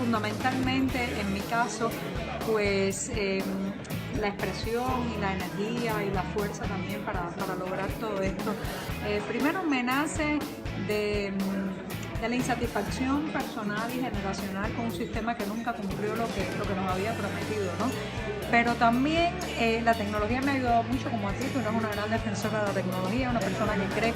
fundamentalmente, en mi caso, pues la expresión y la energía y la fuerza también para lograr todo esto. Primero me nace de la insatisfacción personal y generacional con un sistema que nunca cumplió lo que nos había prometido, ¿no? Pero también la tecnología me ha ayudado mucho, como a ti, tú eres una gran defensora de la tecnología, una persona que cree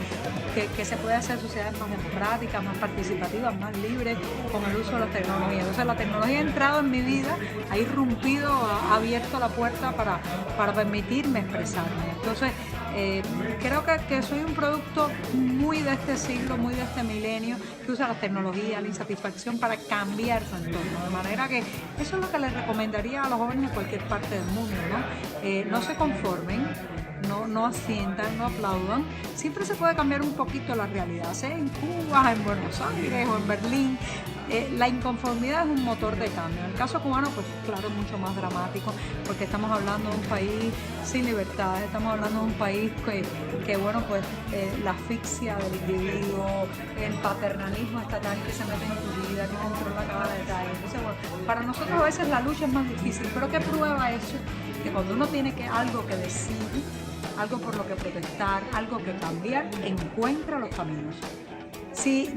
que se puede hacer sociedades más democráticas, más participativas, más libres con el uso de la tecnología. Entonces la tecnología ha entrado en mi vida, ha irrumpido, ha abierto la puerta para permitirme expresarme. Entonces creo que soy un producto muy de este siglo, muy de este milenio, que usa la tecnología, la insatisfacción para cambiar su entorno. De manera que eso es lo que les recomendaría a los jóvenes de cualquier parte del mundo, ¿no? No se conformen, no asientan, no aplaudan. Siempre se puede cambiar un poquito la realidad, sea en Cuba, en Buenos Aires o en Berlín. La inconformidad es un motor de cambio. En el caso cubano, pues claro, es mucho más dramático, porque estamos hablando de un país sin libertades, estamos hablando de un país que bueno, pues la asfixia del individuo, el paternalismo estatal que se mete en tu vida, que controla cada detalle. Entonces, bueno, para nosotros a veces la lucha es más difícil, pero ¿qué prueba eso? Que cuando uno tiene algo que decir, algo por lo que protestar, algo que cambiar, encuentra los caminos. Si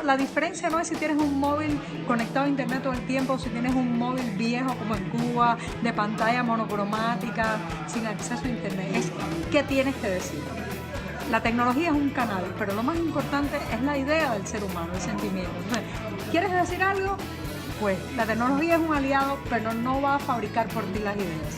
la diferencia no es si tienes un móvil conectado a internet todo el tiempo, o si tienes un móvil viejo como en Cuba, de pantalla monocromática, sin acceso a internet, es qué tienes que decir. La tecnología es un canal, pero lo más importante es la idea del ser humano, el sentimiento. Entonces, ¿quieres decir algo? Pues la tecnología es un aliado, pero no va a fabricar por ti las ideas.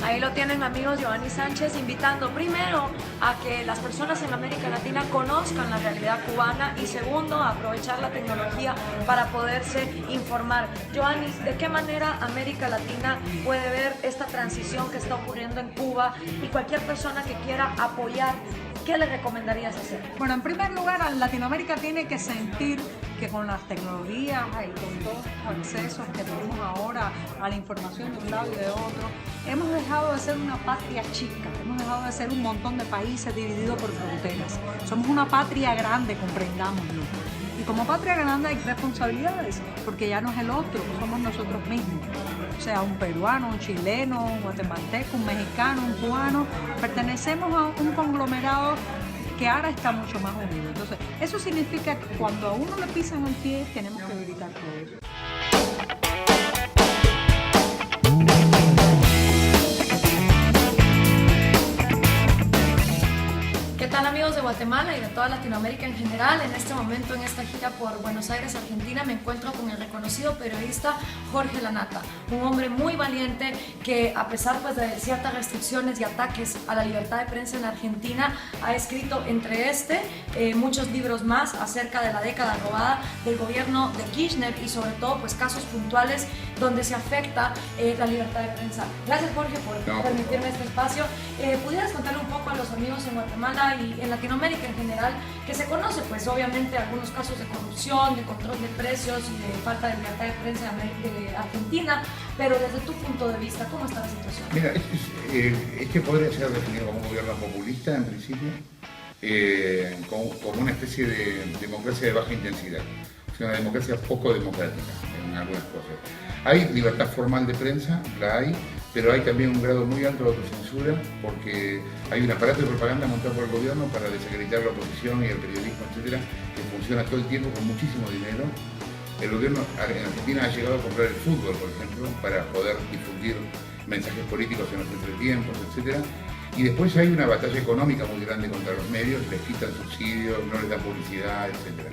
Ahí lo tienen, amigos. Giovanni Sánchez invitando primero a que las personas en América Latina conozcan la realidad cubana y segundo, a aprovechar la tecnología para poderse informar. Giovanni, ¿de qué manera América Latina puede ver esta transición que está ocurriendo en Cuba y cualquier persona que quiera apoyar? ¿Qué le recomendarías hacer? Bueno, en primer lugar, Latinoamérica tiene que sentir que con las tecnologías y con todos los accesos que tenemos ahora a la información de un lado y de otro, hemos dejado de ser una patria chica, hemos dejado de ser un montón de países divididos por fronteras. Somos una patria grande, comprendámoslo. Y como patria grande hay responsabilidades, porque ya no es el otro, somos nosotros mismos. O sea, un peruano, un chileno, un guatemalteco, un mexicano, un cubano, pertenecemos a un conglomerado que ahora está mucho más unido. Entonces, eso significa que cuando a uno le pisan el pie, tenemos que gritar todos. ¿Qué tal, amigos de Guatemala y de toda Latinoamérica en general? En este momento, en esta gira por Buenos Aires, Argentina, me encuentro con el reconocido periodista Jorge Lanata, un hombre muy valiente que, a pesar pues, de ciertas restricciones y ataques a la libertad de prensa en Argentina, ha escrito entre muchos libros más acerca de la década robada del gobierno de Kirchner y sobre todo pues, casos puntuales donde se afecta la libertad de prensa. Gracias, Jorge, por permitirme este espacio. ¿Pudieras contarle un poco a los amigos en Guatemala y en Latinoamérica en general, que se conoce pues obviamente algunos casos de corrupción, de control de precios y de falta de libertad de prensa de Argentina, pero desde tu punto de vista, ¿cómo está la situación? Mira, este podría ser definido como un gobierno populista en principio, como una especie de democracia de baja intensidad, o sea, una democracia poco democrática en algunas cosas. Hay libertad formal de prensa, la hay, pero hay también un grado muy alto de autocensura porque hay un aparato de propaganda montado por el gobierno para desacreditar la oposición y el periodismo, etcétera, que funciona todo el tiempo con muchísimo dinero. El gobierno en Argentina ha llegado a comprar el fútbol, por ejemplo, para poder difundir mensajes políticos en los entretiempos, etcétera. Y después hay una batalla económica muy grande contra los medios, les quitan subsidios, no les dan publicidad, etcétera.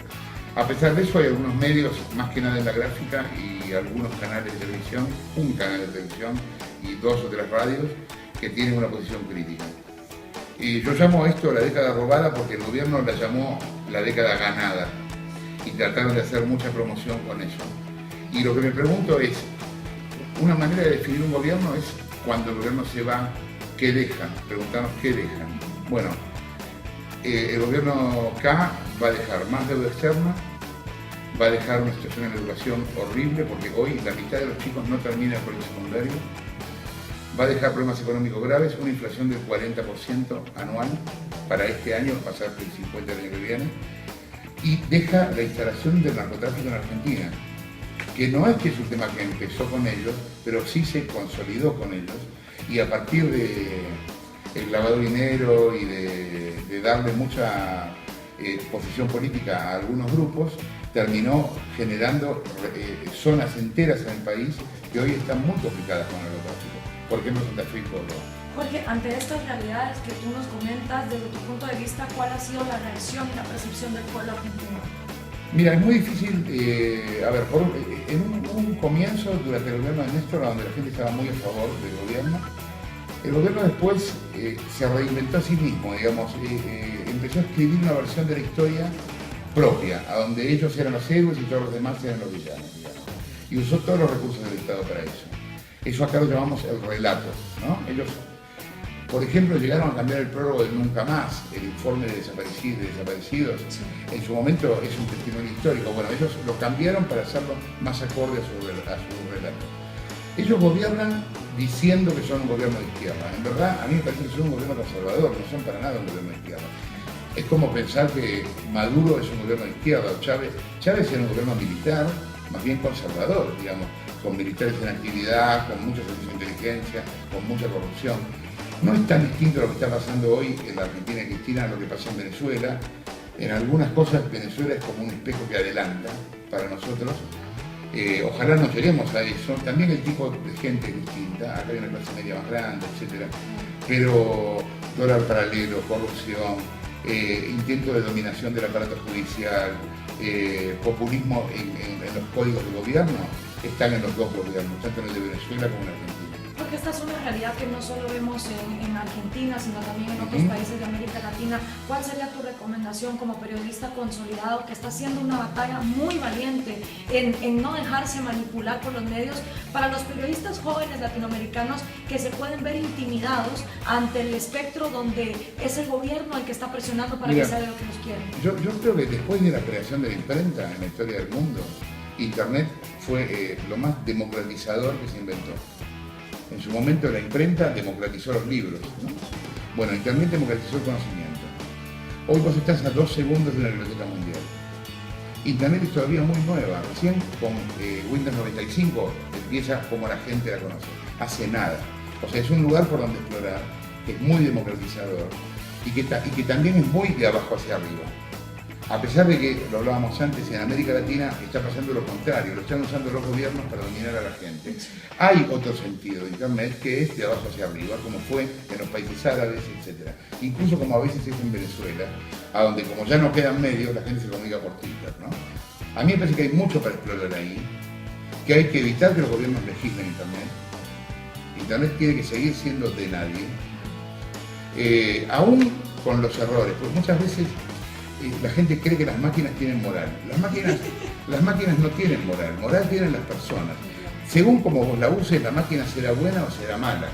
A pesar de eso hay algunos medios, más que nada en la gráfica, y algunos canales de televisión, un canal de televisión y 2 o 3 radios que tienen una posición crítica. Y yo llamo esto la década robada porque el gobierno la llamó la década ganada y trataron de hacer mucha promoción con eso. Y lo que me pregunto es, una manera de definir un gobierno es cuando el gobierno se va, ¿qué deja? Preguntarnos qué dejan. Bueno, el gobierno K va a dejar más deuda externa, va a dejar una situación en la educación horrible, porque hoy la mitad de los chicos no termina el colegio secundario, va a dejar problemas económicos graves, una inflación del 40% anual para este año, pasar del 50% el año que viene, y deja la instalación del narcotráfico en Argentina. que no es que es un tema que empezó con ellos, pero sí se consolidó con ellos, y a partir de el lavado de dinero y de darle mucha posición política a algunos grupos, terminó generando zonas enteras en el país que hoy están muy complicadas con el narcotráfico. Por ejemplo, Santa Fe y Córdoba. Jorge, ante estas realidades que tú nos comentas, desde tu punto de vista, ¿cuál ha sido la reacción y la percepción del pueblo argentino? Mira, es muy difícil, en un comienzo, durante el gobierno de Néstor, donde la gente estaba muy a favor del gobierno, el gobierno después se reinventó a sí mismo, digamos, empezó a escribir una versión de la historia propia, a donde ellos eran los héroes y todos los demás eran los villanos, digamos. Y usó todos los recursos del Estado para eso. Eso acá lo llamamos el relato, ¿no? Ellos, por ejemplo, llegaron a cambiar el prólogo de Nunca Más, el informe de desaparecidos. En su momento es un testimonio histórico. Bueno, ellos lo cambiaron para hacerlo más acorde a su relato. Ellos gobiernan diciendo que son un gobierno de izquierda. En verdad, a mí me parece que son un gobierno conservador, no son para nada un gobierno de izquierda. Es como pensar que Maduro es un gobierno de izquierda, o Chávez era un gobierno militar, más bien conservador, digamos, con militares en actividad, con mucha servicio de inteligencia, con mucha corrupción. No es tan distinto lo que está pasando hoy en la Argentina y Cristina a lo que pasa en Venezuela. En algunas cosas Venezuela es como un espejo que adelanta para nosotros. Ojalá no lleguemos a eso. También el tipo de gente es distinta. Acá hay una clase media más grande, etc. Pero dólar paralelo, corrupción, intento de dominación del aparato judicial, populismo en los códigos de gobierno, están en los dos gobiernos, tanto en el de Venezuela como en Argentina. Porque esta es una realidad que no solo vemos en Argentina, sino también en otros países de América Latina. ¿Cuál sería tu recomendación como periodista consolidado que está haciendo una batalla muy valiente en no dejarse manipular por los medios, para los periodistas jóvenes latinoamericanos que se pueden ver intimidados ante el espectro donde es el gobierno el que está presionando para que se haga lo que ellos quieren? Yo creo que después de la creación de la imprenta en la historia del mundo, Internet fue lo más democratizador que se inventó. En su momento la imprenta democratizó los libros, ¿no? Bueno, Internet democratizó el conocimiento. Hoy vos estás a 2 segundos de una biblioteca mundial. Internet es todavía muy nueva, recién con Windows 95 empieza como la gente la conoce, hace nada. O sea, es un lugar por donde explorar, que es muy democratizador y que también es muy de abajo hacia arriba. A pesar de que, lo hablábamos antes, en América Latina está pasando lo contrario, lo están usando los gobiernos para dominar a la gente. Hay otro sentido de Internet que es de abajo hacia arriba, como fue en los países árabes, etc. Incluso como a veces es en Venezuela, a donde como ya no quedan medios, la gente se comunica por Twitter, ¿no? A mí me parece que hay mucho para explorar ahí, que hay que evitar que los gobiernos legislen Internet. Internet tiene que seguir siendo de nadie, aún con los errores, porque muchas veces la gente cree que las máquinas tienen moral. Las máquinas no tienen moral tienen las personas. Según como vos la uses, la máquina será buena o será mala.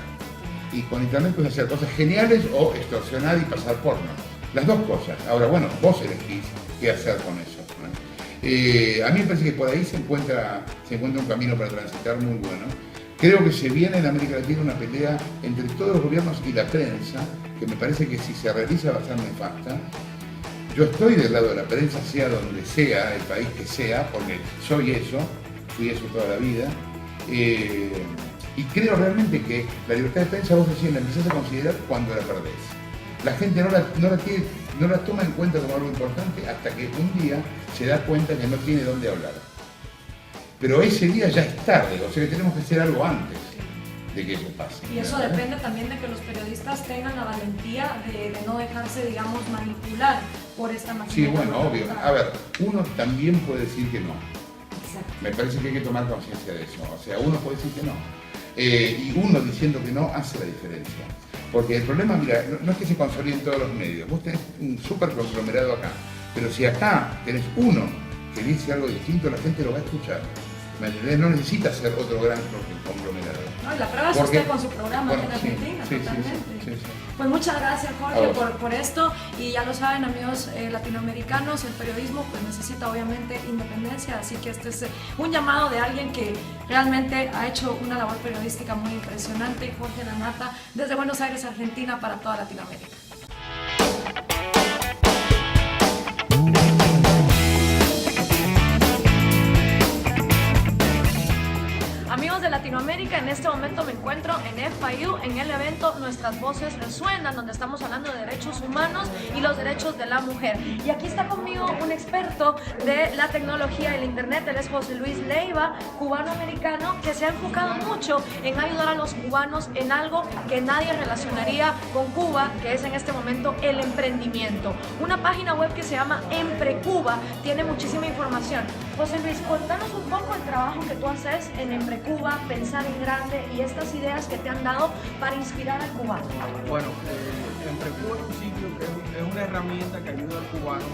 Y con Internet puedes hacer cosas geniales o extorsionar y pasar porno. Las dos cosas. Ahora, bueno, vos elegís qué hacer con eso, ¿no? A mí me parece que por ahí se encuentra un camino para transitar muy bueno. Creo que se viene en América Latina una pelea entre todos los gobiernos y la prensa, que me parece que si se realiza va a ser nefasta. Yo estoy del lado de la prensa, sea donde sea, el país que sea, porque soy eso, fui eso toda la vida. Y creo realmente que la libertad de prensa vos recién la empezás a considerar cuando la perdés. La gente no la toma en cuenta como algo importante hasta que un día se da cuenta que no tiene dónde hablar. Pero ese día ya es tarde, o sea que tenemos que hacer algo antes de que eso pase. Y eso depende también de que los periodistas tengan la valentía de no dejarse, digamos, manipular por esta máquina. Sí, bueno, obvio. A ver, uno también puede decir que no. Exacto. Me parece que hay que tomar conciencia de eso. O sea, uno puede decir que no. Y uno diciendo que no hace la diferencia. Porque el problema, mira, no es que se consoliden todos los medios. Vos tenés un súper conglomerado acá. Pero si acá tenés uno que dice algo distinto, la gente lo va a escuchar. ¿Me entendés? No necesita ser otro gran conglomerado. No, y la prueba es usted con su programa en Argentina, totalmente. Sí. Pues muchas gracias, Jorge, por esto. Y ya lo saben, amigos latinoamericanos, el periodismo pues necesita obviamente independencia, así que este es un llamado de alguien que realmente ha hecho una labor periodística muy impresionante, Jorge Lanata, desde Buenos Aires, Argentina, para toda Latinoamérica. en este momento me encuentro en FIU, en el evento Nuestras Voces Resuenan, donde estamos hablando de derechos humanos y los derechos de la mujer. Y aquí está conmigo un experto de la tecnología y el internet, él es José Luis Leiva, cubano-americano, que se ha enfocado mucho en ayudar a los cubanos en algo que nadie relacionaría con Cuba, que es en este momento el emprendimiento. Una página web que se llama Emprecuba tiene muchísima información. José Luis, contanos un poco el trabajo que tú haces en Emprecuba, pensar en grande y estas ideas que te han dado para inspirar al cubano. Bueno, Emprecuba es un sitio que es una herramienta que ayuda al cubano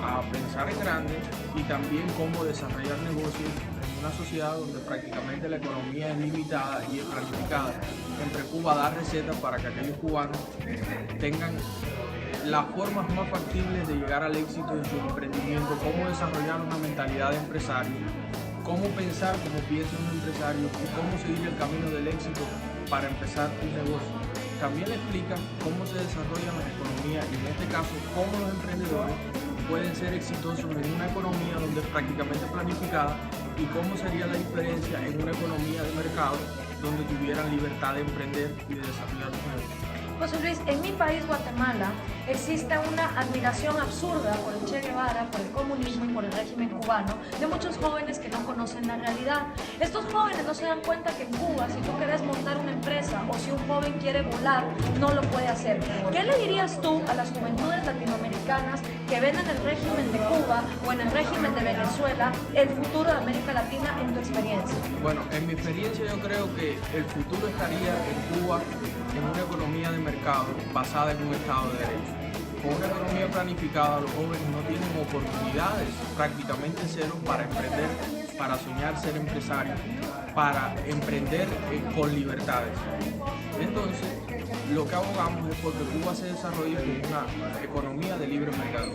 a pensar en grande y también cómo desarrollar negocios en una sociedad donde prácticamente la economía es limitada y es planificada. Emprecuba da recetas para que aquellos cubanos tengan las formas más factibles de llegar al éxito en su emprendimiento, cómo desarrollar una mentalidad de empresario, cómo pensar como piensa un empresario y cómo seguir el camino del éxito para empezar un negocio. También le explican cómo se desarrollan las economías y en este caso cómo los emprendedores pueden ser exitosos en una economía donde es prácticamente planificada y cómo sería la diferencia en una economía de mercado donde tuvieran libertad de emprender y de desarrollar sus negocios. José Luis, en mi país, Guatemala, existe una admiración absurda por el Che Guevara, por el comunismo y por el régimen cubano, de muchos jóvenes que no conocen la realidad. Estos jóvenes no se dan cuenta que en Cuba, si tú quieres montar una empresa o si un joven quiere volar, no lo puede hacer. ¿Qué le dirías tú a las juventudes latinoamericanas que ven en el régimen de Cuba o en el régimen de Venezuela el futuro de América Latina en tu experiencia? Bueno, en mi experiencia yo creo que el futuro estaría en Cuba en una economía de mercado basada en un Estado de Derecho. Con una economía planificada, los jóvenes no tienen oportunidades, prácticamente cero, para emprender, para soñar ser empresarios, para emprender con libertades. Entonces, lo que abogamos es porque Cuba se desarrolle como una economía de libre mercado.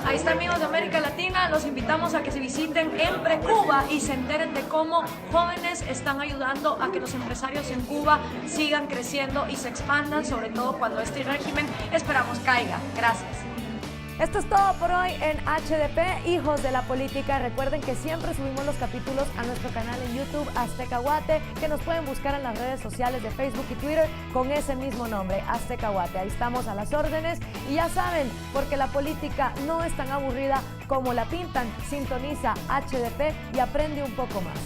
Ahí está, amigos de América Latina, los invitamos a que se visiten Emprecuba y se enteren de cómo jóvenes están ayudando a que los empresarios en Cuba sigan creciendo y se expandan, sobre todo cuando este régimen esperamos caiga. Gracias. Esto es todo por hoy en HDP, Hijos de la Política. Recuerden que siempre subimos los capítulos a nuestro canal en YouTube, Azteca Guate, que nos pueden buscar en las redes sociales de Facebook y Twitter con ese mismo nombre, Azteca Guate. Ahí estamos a las órdenes y ya saben, porque la política no es tan aburrida como la pintan. Sintoniza HDP y aprende un poco más.